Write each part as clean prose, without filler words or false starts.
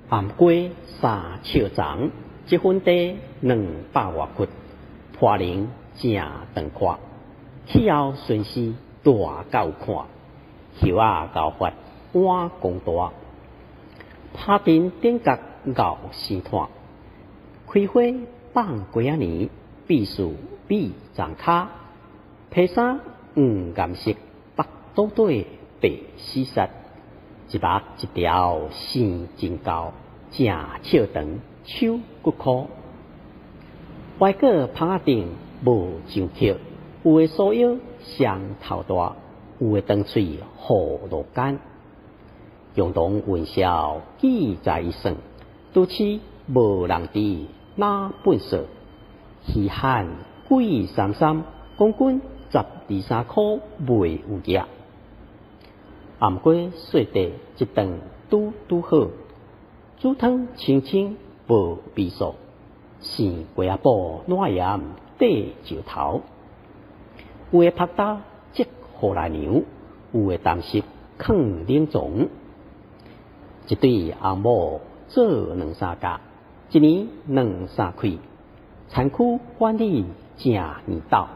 颔过3尺长，一分地200多窟，破林正长阔，气候顺势大够看，叶啊高发碗公大，拍顶顶角熬生炭，开花放几啊年，必须比长卡，披衫黄颜色，白倒底白丝纱。一目一条生真高，正笑长，手骨枯。外果芳仔顶无上曲，有诶所腰双头大，有诶长喙好落干。用同云霄记在一身，都市无人知哪本色。稀罕贵33，公斤12、13块袂有价。颔过细地一顿拄拄好，煮汤清清无味素，生鸡仔煲烂盐缀石头。有诶拍打即互来娘，有诶淡湿放冷藏。一对红某做2-3架，一年2-3开，产区管理正严斗，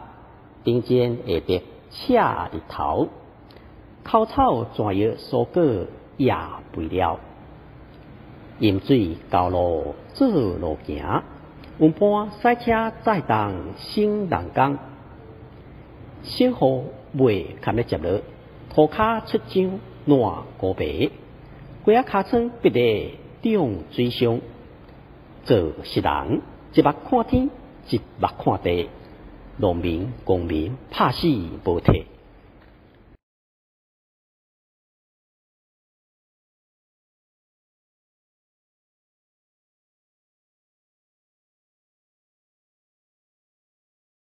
顶尖下白赤日头。口草全药蔬果也肥了，饮水高路做路行，运搬赛车载动省人工。小雨未堪要接落，涂骹出浆烂高白，龟仔尻川逼得中水上。做实人一目看天，一目看地，农民公民拍死无退。